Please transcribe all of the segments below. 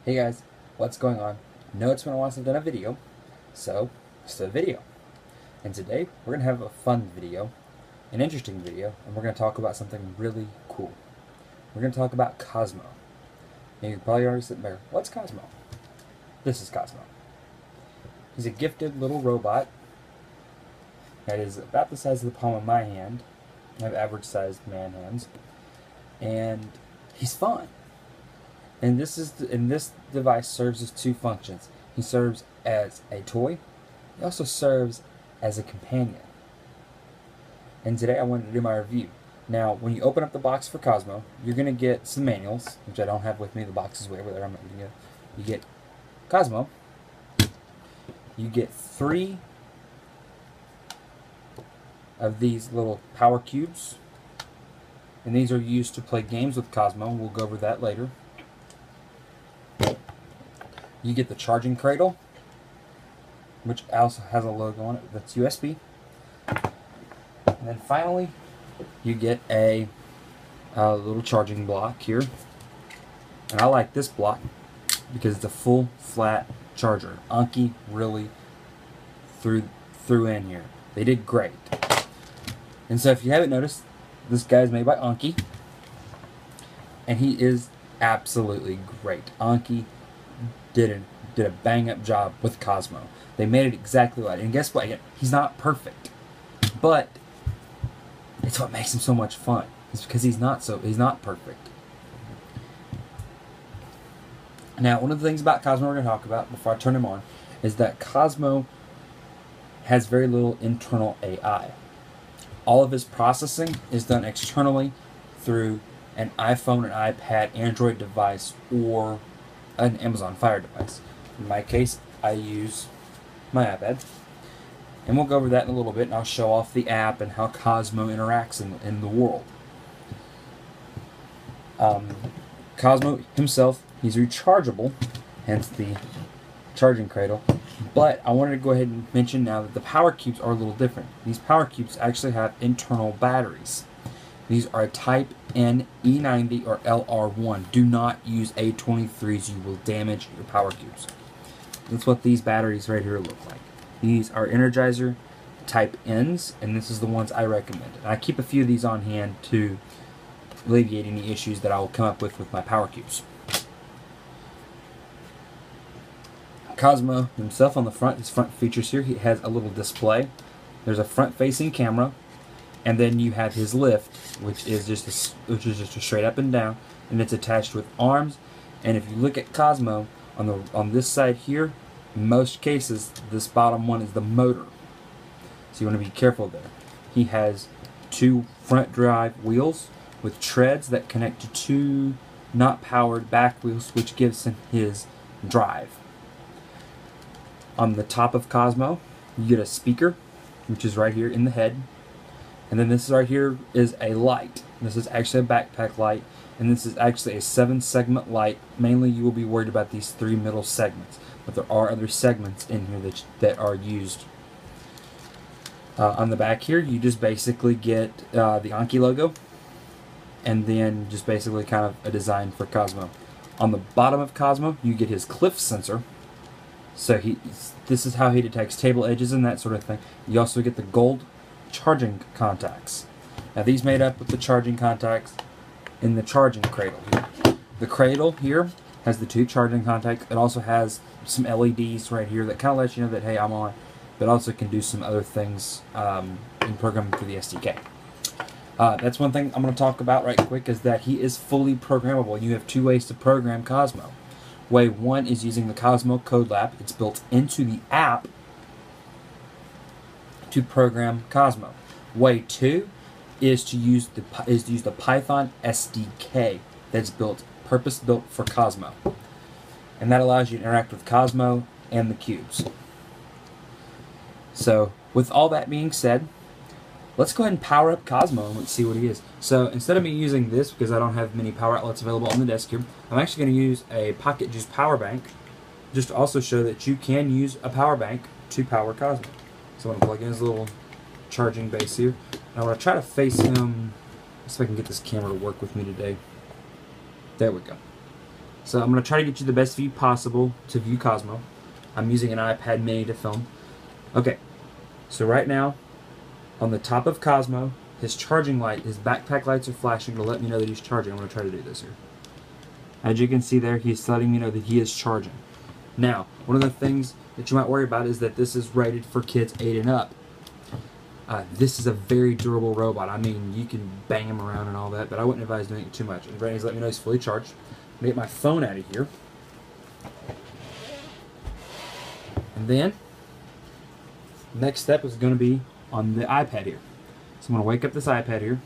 Hey guys, what's going on? I know it's been a while since I've done a video, so it's a video. And today we're going to have a fun video, an interesting video, and we're going to talk about something really cool. We're going to talk about Cozmo. And you're probably already sitting there, what's Cozmo? This is Cozmo. He's a gifted little robot that is about the size of the palm of my hand. I have average sized man hands. And he's fun. And this device serves as two functions. He serves as a toy. He also serves as a companion. And today I wanted to do my review. Now, when you open up the box for Cozmo, you're going to get some manuals, which I don't have with me. The box is way over there. I'm not going to get. You get Cozmo. You get 3 of these little power cubes. And these are used to play games with Cozmo. We'll go over that later. You get the charging cradle, which also has a logo on it that's USB. And then finally, you get a little charging block here. And I like this block because it's a full flat charger. Anki really threw in here. They did great. And so if you haven't noticed, this guy is made by Anki. And he is absolutely great. Anki did a bang-up job with Cozmo. They made it exactly right. And guess what? He's not perfect. But it's what makes him so much fun. It's because he's not perfect. Now, one of the things about Cozmo we're going to talk about before I turn him on is that Cozmo has very little internal AI. All of his processing is done externally through an iPhone, an iPad, Android device, or an Amazon Fire device. In my case, I use my iPad. And we'll go over that in a little bit, and I'll show off the app and how Cozmo interacts in the world. Cozmo himself, he's rechargeable, hence the charging cradle. But I wanted to go ahead and mention now that the power cubes are a little different. These power cubes actually have internal batteries. These are Type N E90 or LR1. Do not use A23s. You will damage your power cubes. That's what these batteries right here look like. These are Energizer Type Ns, and this is the ones I recommend. And I keep a few of these on hand to alleviate any issues that I will come up with my power cubes. Cozmo himself on the front, his front features here, he has a little display. There's a front-facing camera. And then you have his lift, which is just a straight up and down, and it's attached with arms. And if you look at Cozmo on this side here, in most cases this bottom one is the motor. So you want to be careful there. He has 2 front drive wheels with treads that connect to 2 not powered back wheels, which gives him his drive. On the top of Cozmo, you get a speaker, which is right here in the head. And then this right here is a light. This is actually a backpack light, and this is actually a 7-segment light. Mainly you will be worried about these 3 middle segments, but there are other segments in here that are used. On the back here, you just basically get the Anki logo, and then just basically kind of a design for Cozmo. On the bottom of Cozmo, you get his cliff sensor. So this is how he detects table edges and that sort of thing. You also get the gold charging contacts. Now these made up with the charging contacts in the charging cradle. The cradle here has the 2 charging contacts. It also has some LEDs right here that kind of let you know that, hey, I'm on, but also can do some other things in programming through the SDK. That's one thing I'm going to talk about right quick, is that he is fully programmable. You have 2 ways to program Cozmo. Way 1 is using the Cozmo Code Lab. It's built into the app to program Cozmo. Way 2 is to use the Python SDK that's purpose-built for Cozmo, and that allows you to interact with Cozmo and the cubes. So, with all that being said, let's go ahead and power up Cozmo and let's see what he is. So, instead of me using this because I don't have many power outlets available on the desk here, I'm actually going to use a Pocket Juice power bank, just to also show that you can use a power bank to power Cozmo. So I'm going to plug in his little charging base here. And I want to try to face him. Let's see if I can get this camera to work with me today. There we go. So I'm going to try to get you the best view possible to view Cozmo. I'm using an iPad mini to film. Okay, so right now, on the top of Cozmo, his charging light, his backpack lights are flashing to let me know that he's charging. I'm going to try to do this here. As you can see there, he's letting me know that he is charging. Now, one of the things that you might worry about is that this is rated for kids 8 and up. This is a very durable robot. I mean, you can bang him around and all that, but I wouldn't advise doing it too much. And Brandon's letting me know he's fully charged. I'm going to get my phone out of here. And then, next step is going to be on the iPad here. So I'm going to wake up this iPad here.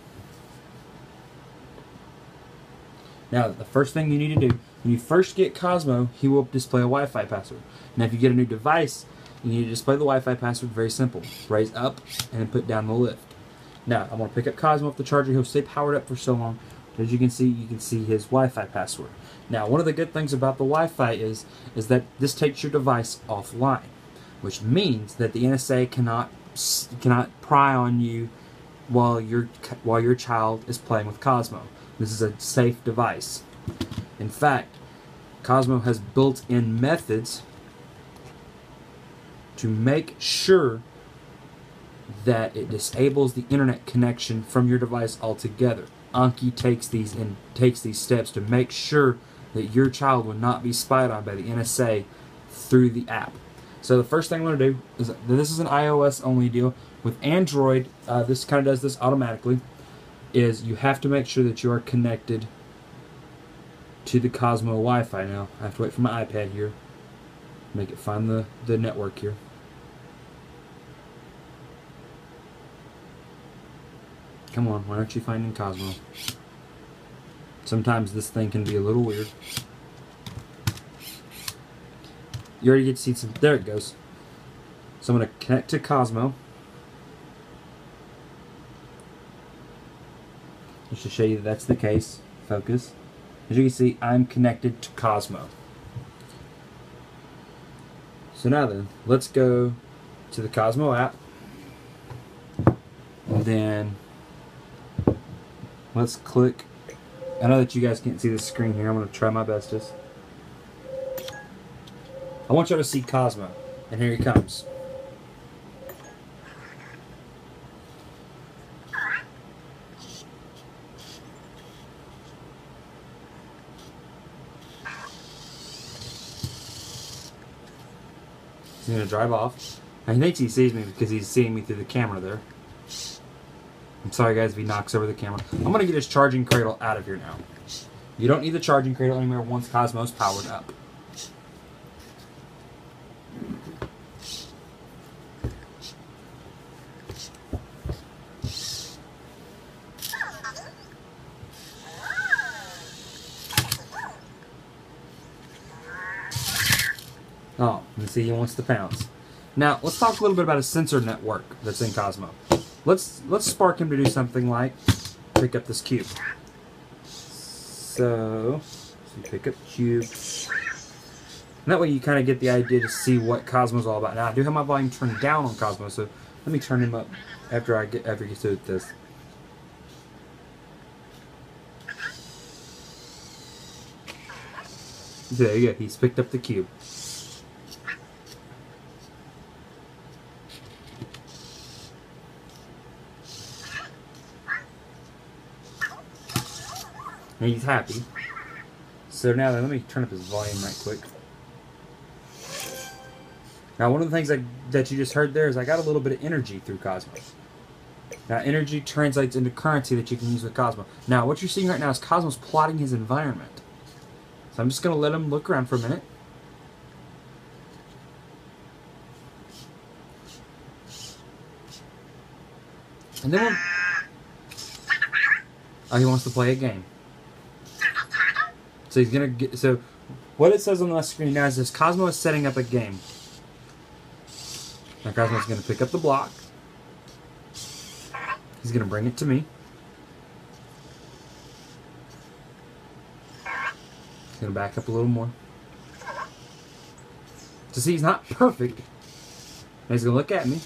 Now, the first thing you need to do, when you first get Cozmo, he will display a Wi-Fi password. Now, if you get a new device, you need to display the Wi-Fi password. Very simple. Raise up and then put down the lift. Now, I'm going to pick up Cozmo off the charger. He'll stay powered up for so long. As you can see his Wi-Fi password. Now, one of the good things about the Wi-Fi is that this takes your device offline, which means that the NSA cannot pry on you while your child is playing with Cozmo. This is a safe device. In fact, Cozmo has built-in methods to make sure that it disables the internet connection from your device altogether. Anki takes these steps to make sure that your child will not be spied on by the NSA through the app. So the first thing I'm going to do is, this is an iOS only deal. With Android, this kind of does this automatically, is you have to make sure that you are connected to the Cozmo Wi-Fi. Now, I have to wait for my iPad here, make it find the network here. Come on, why aren't you finding Cozmo? Sometimes this thing can be a little weird. You already get to see some, there it goes. So I'm going to connect to Cozmo. Just to show you that that's the case. Focus. As you can see, I'm connected to Cozmo. So now then, let's go to the Cozmo app. And then let's click. I know that you guys can't see the screen here. I'm going to try my bestest. I want y'all to see Cozmo. And here he comes. He's going to drive off. I think he sees me because he's seeing me through the camera there. I'm sorry guys if he knocks over the camera. I'm going to get his charging cradle out of here now. You don't need the charging cradle anymore once Cozmo's powered up. Oh, you see he wants to pounce. Now, let's talk a little bit about a sensor network that's in Cozmo. Let's spark him to do something like pick up this cube. So you pick up the cube. And that way you kind of get the idea to see what Cozmo's all about. Now, I do have my volume turned down on Cozmo, so let me turn him up after he gets through with this. There you go, he's picked up the cube. And he's happy. So now let me turn up his volume right quick. Now one of the things that you just heard there is I got a little bit of energy through Cozmo. Now energy translates into currency that you can use with Cozmo. Now what you're seeing right now is Cozmo's plotting his environment. So I'm just going to let him look around for a minute. And then oh, he wants to play a game. So he's gonna get. So what it says on the screen now is this: Cozmo is setting up a game. Now Cozmo's gonna pick up the block. He's gonna bring it to me. He's gonna back up a little more. To see he's not perfect. And he's gonna look at me.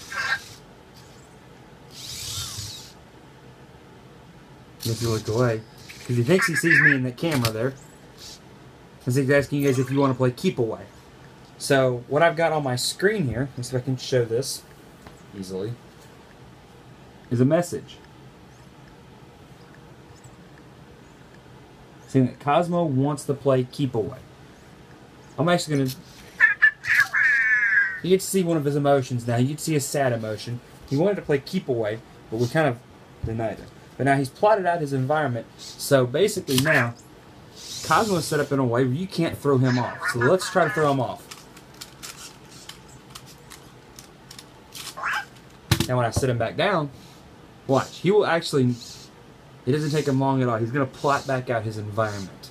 He's gonna look away because he thinks he sees me in the camera there. He's asking you guys if you want to play Keep Away. So what I've got on my screen here, let's see if I can show this easily, is a message. Saying that Cozmo wants to play Keep Away. I'm actually going to... You get to see one of his emotions now. You get to see a sad emotion. He wanted to play Keep Away, but we kind of denied it. But now he's plotted out his environment. So basically now, Cozmo is set up in a way where you can't throw him off. So let's try to throw him off. Now when I sit him back down, watch. He will actually... It doesn't take him long at all. He's going to plot back out his environment.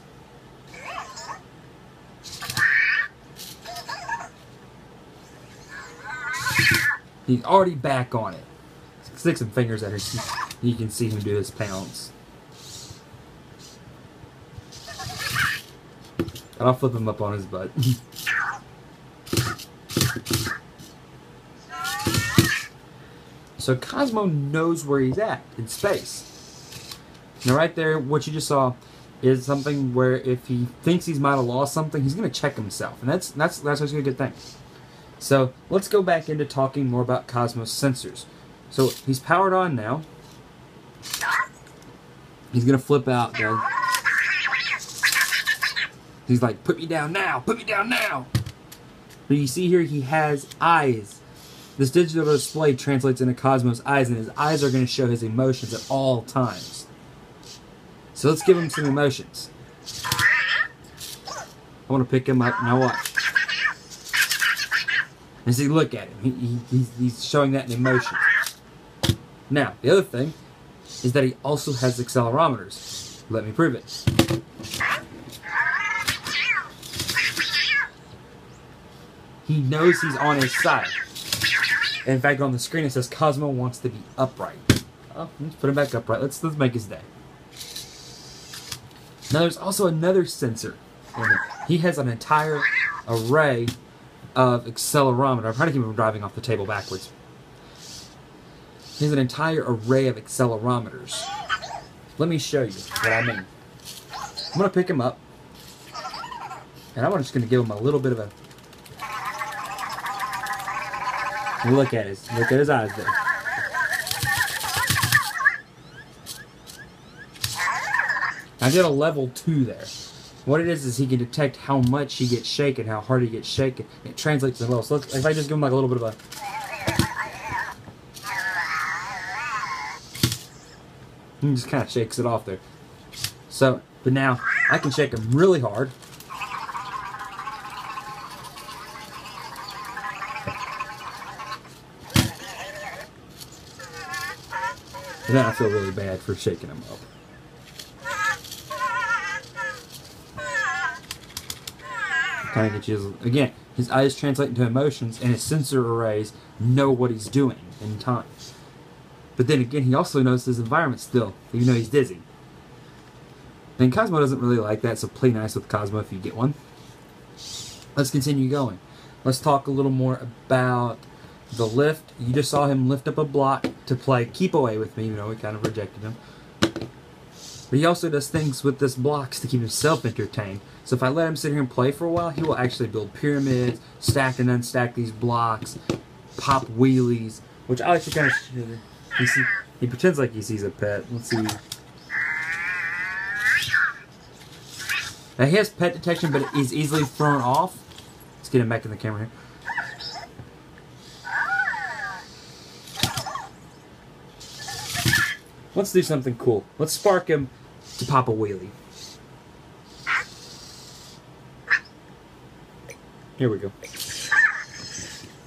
He's already back on it. Stick some fingers at her. You can see him do his pounce. And I'll flip him up on his butt. So Cozmo knows where he's at in space. Now right there, what you just saw is something where if he thinks he might have lost something, he's going to check himself. And that's actually a good thing. So let's go back into talking more about Cozmo's sensors. So he's powered on now. He's going to flip out, guys. He's like, put me down now, put me down now. But you see here he has eyes. This digital display translates into Cozmo's eyes, and his eyes are going to show his emotions at all times. So let's give him some emotions. I want to pick him up. Now watch. And see, look at him. He's showing that in emotion. Now, the other thing is that he also has accelerometers. Let me prove it. He knows he's on his side. And in fact, on the screen it says Cozmo wants to be upright. Oh, let's put him back upright. Let's make his day. Now there's also another sensor. He has an entire array of accelerometer. I'm trying to keep him driving off the table backwards. He has an entire array of accelerometers. Let me show you what I mean. I'm going to pick him up. And I'm just going to give him a little bit of a... Look at his eyes there. I did a level 2 there. What it is he can detect how much he gets shaken, how hard he gets shaken. It translates to level. So if I just give him like a little bit of a... He just kind of shakes it off there. So, but now I can shake him really hard. And then I feel really bad for shaking him up. Kind of get you, again, his eyes translate into emotions, and his sensor arrays know what he's doing in time. But then again, he also knows his environment still, even though he's dizzy. And Cozmo doesn't really like that, so play nice with Cozmo if you get one. Let's continue going. Let's talk a little more about the lift. You just saw him lift up a block to play Keep Away with me, even though we kind of rejected him. But he also does things with this blocks to keep himself entertained. So if I let him sit here and play for a while, he will actually build pyramids, stack and unstack these blocks, pop wheelies, which I like to kind of... He pretends like he sees a pet. Let's see. Now he has pet detection, but he's easily thrown off. Let's get him back in the camera here. Let's do something cool. Let's spark him to pop a wheelie. Here we go.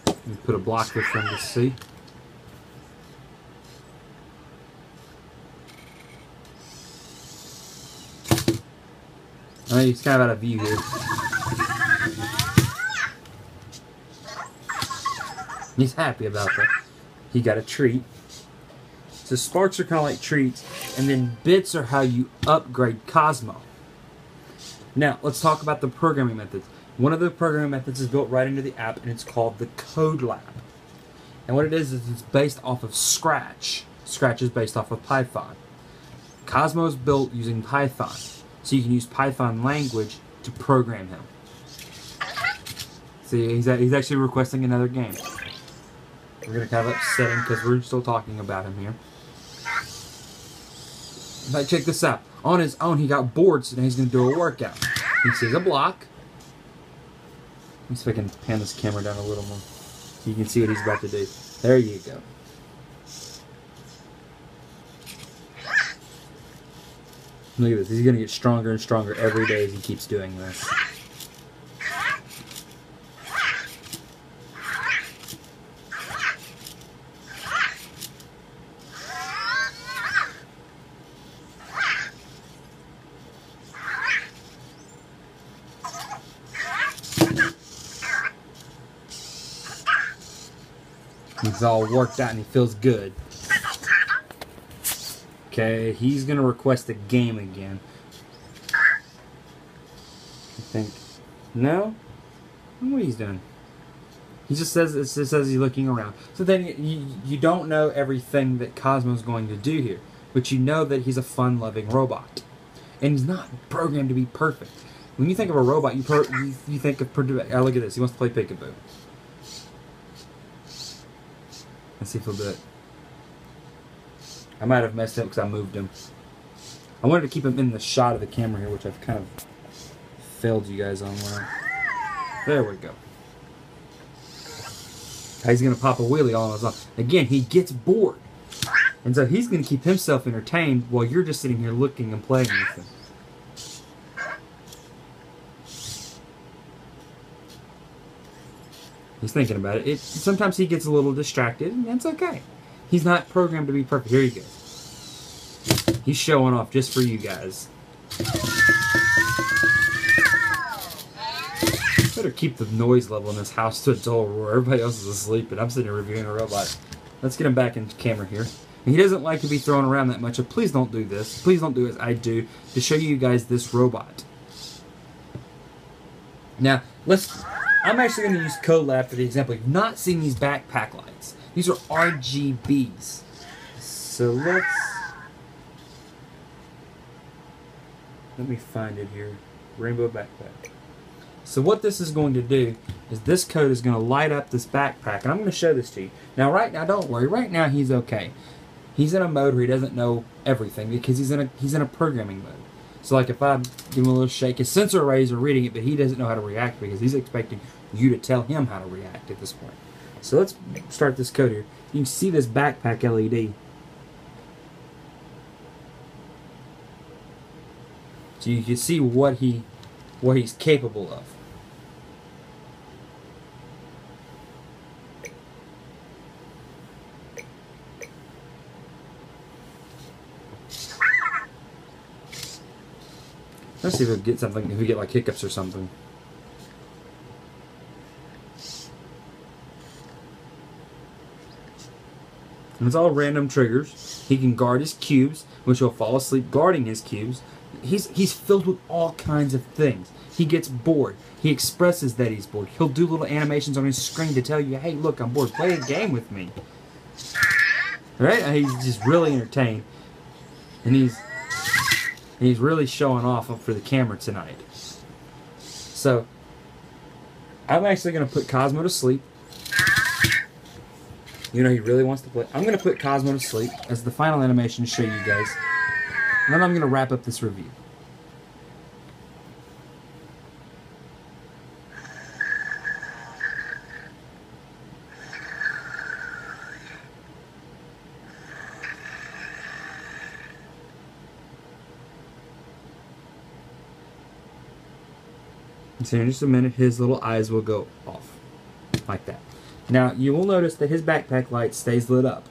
Let me put a block there for him to see. I mean, he's kind of out of view here. He's happy about that. He got a treat. So sparks are kind of like treats, and then bits are how you upgrade Cozmo. Now, let's talk about the programming methods. One of the programming methods is built right into the app, and it's called the Code Lab. And what it is it's based off of Scratch. Scratch is based off of Python. Cozmo is built using Python. So you can use Python language to program him. See, he's actually requesting another game. We're going to kind of upset him because we're still talking about him here. But check this out. On his own, he got bored, so now he's going to do a workout. He sees a block. Let me see if I can pan this camera down a little more so you can see what he's about to do. There you go. Look at this. He's going to get stronger and stronger every day as he keeps doing this. He's all worked out and he feels good. Okay, he's going to request a game again. I think. No? What he's doing? He just says he's looking around. So then you don't know everything that Cozmo's going to do here. But you know that he's a fun-loving robot. And he's not programmed to be perfect. When you think of a robot, you think of... Oh, look at this. He wants to play peekaboo. Let's see if he'll do it. I might have messed up because I moved him. I wanted to keep him in the shot of the camera here, which I've kind of failed you guys on. There we go. He's going to pop a wheelie all on his own. Again, he gets bored. And so he's going to keep himself entertained while you're just sitting here looking and playing with him. He's thinking about it. Sometimes he gets a little distracted, and that's okay. He's not programmed to be perfect. Here he goes. He's showing off just for you guys. Better keep the noise level in this house to a dull roar. Everybody else is asleep, and I'm sitting here reviewing a robot. Let's get him back in camera here. And he doesn't like to be thrown around that much, so please don't do this. Please don't do as I do to show you guys this robot. Now, I'm actually going to use CoLab for the example. You've not seen these backpack lights. These are RGBs. So let me find it here. Rainbow backpack. So what this is going to do is this code is going to light up this backpack. And I'm going to show this to you. Now, right now, don't worry. Right now, he's okay. He's in a mode where he doesn't know everything because he's in a programming mode. So like if I give him a little shake, his sensor arrays are reading it, but he doesn't know how to react because he's expecting you to tell him how to react at this point. So let's start this code here. You can see this backpack LED. So you can see what he's capable of. Let's see if we get something, if we get like hiccups or something. And it's all random triggers. He can guard his cubes, which he'll fall asleep guarding his cubes. He's filled with all kinds of things. He gets bored. He expresses that he's bored. He'll do little animations on his screen to tell you, hey, look, I'm bored. Play a game with me. Alright? He's just really entertained. And he's really showing off for the camera tonight. So, I'm actually going to put Cozmo to sleep. You know, he really wants to play. I'm going to put Cozmo to sleep as the final animation to show you guys. And then I'm going to wrap up this review. So in just a minute, his little eyes will go off. Like that. Now, you will notice that his backpack light stays lit up.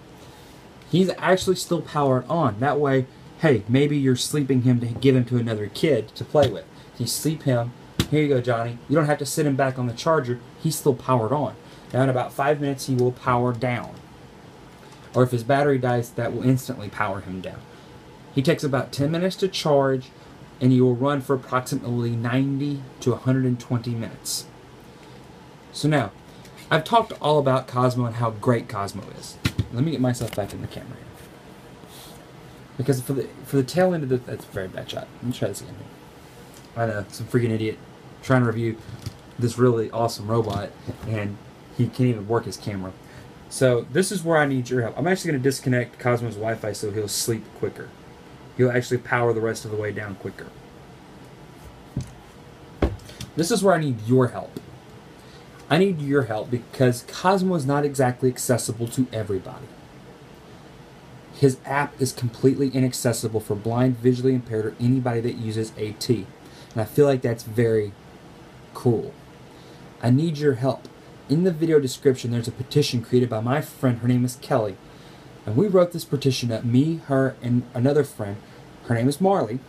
He's actually still powered on. That way, hey, maybe you're sleeping him to give him to another kid to play with. You sleep him. Here you go, Johnny. You don't have to sit him back on the charger. He's still powered on. Now, in about 5 minutes, he will power down. Or if his battery dies, that will instantly power him down. He takes about 10 minutes to charge, and you will run for approximately 90 to 120 minutes. So now, I've talked all about Cozmo and how great Cozmo is. Let me get myself back in the camera here. Because for the tail end of the... That's a very bad shot. Let me try this again. I know, some freaking idiot trying to review this really awesome robot, and he can't even work his camera. So this is where I need your help. I'm actually going to disconnect Cozmo's Wi-Fi so he'll sleep quicker. He'll actually power the rest of the way down quicker. This is where I need your help. I need your help because Cozmo is not exactly accessible to everybody. His app is completely inaccessible for blind, visually impaired, or anybody that uses AT. And I feel like that's very cruel. I need your help. In the video description, there's a petition created by my friend. Her name is Kelly. And we wrote this petition up, me, her, and another friend. Her name is Marley.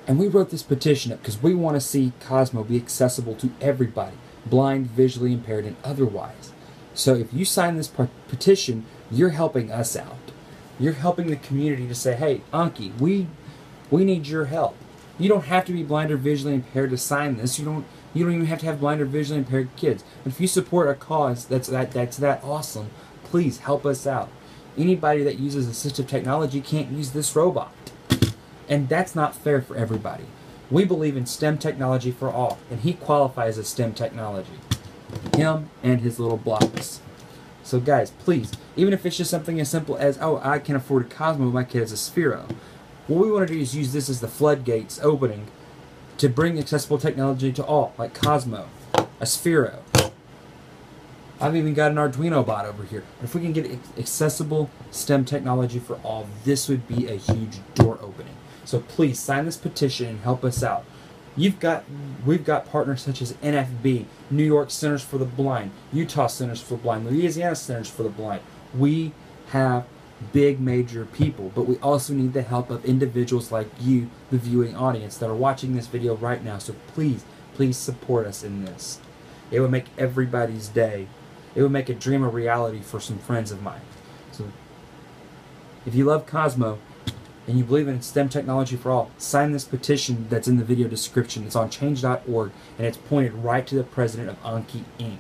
And we wrote this petition up because we want to see Cozmo be accessible to everybody, blind, visually impaired, and otherwise. So if you sign this petition, you're helping us out. You're helping the community to say, hey, Anki, we need your help. You don't have to be blind or visually impaired to sign this. You don't even have to have blind or visually impaired kids. But if you support a cause that's that awesome, please help us out. Anybody that uses assistive technology can't use this robot. And that's not fair for everybody. We believe in STEM technology for all, and he qualifies as STEM technology. Him and his little blocks. So guys, please, even if it's just something as simple as, oh, I can afford a Cozmo, my kid has a Sphero. What we want to do is use this as the floodgates opening to bring accessible technology to all, like Cozmo, a Sphero. I've even got an Arduino bot over here. If we can get accessible STEM technology for all, this would be a huge door opening. So please sign this petition and help us out. We've got partners such as NFB, New York Centers for the Blind, Utah Centers for the Blind, Louisiana Centers for the Blind. We have big major people, but we also need the help of individuals like you, the viewing audience, that are watching this video right now. So please, please support us in this. It would make everybody's day. It would make a dream a reality for some friends of mine. So if you love Cozmo and you believe in STEM technology for all, sign this petition that's in the video description. It's on change.org, and it's pointed right to the president of Anki, Inc.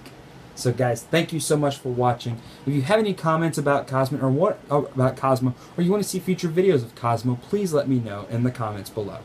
So guys, thank you so much for watching. If you have any comments about Cozmo or you want to see future videos of Cozmo, please let me know in the comments below.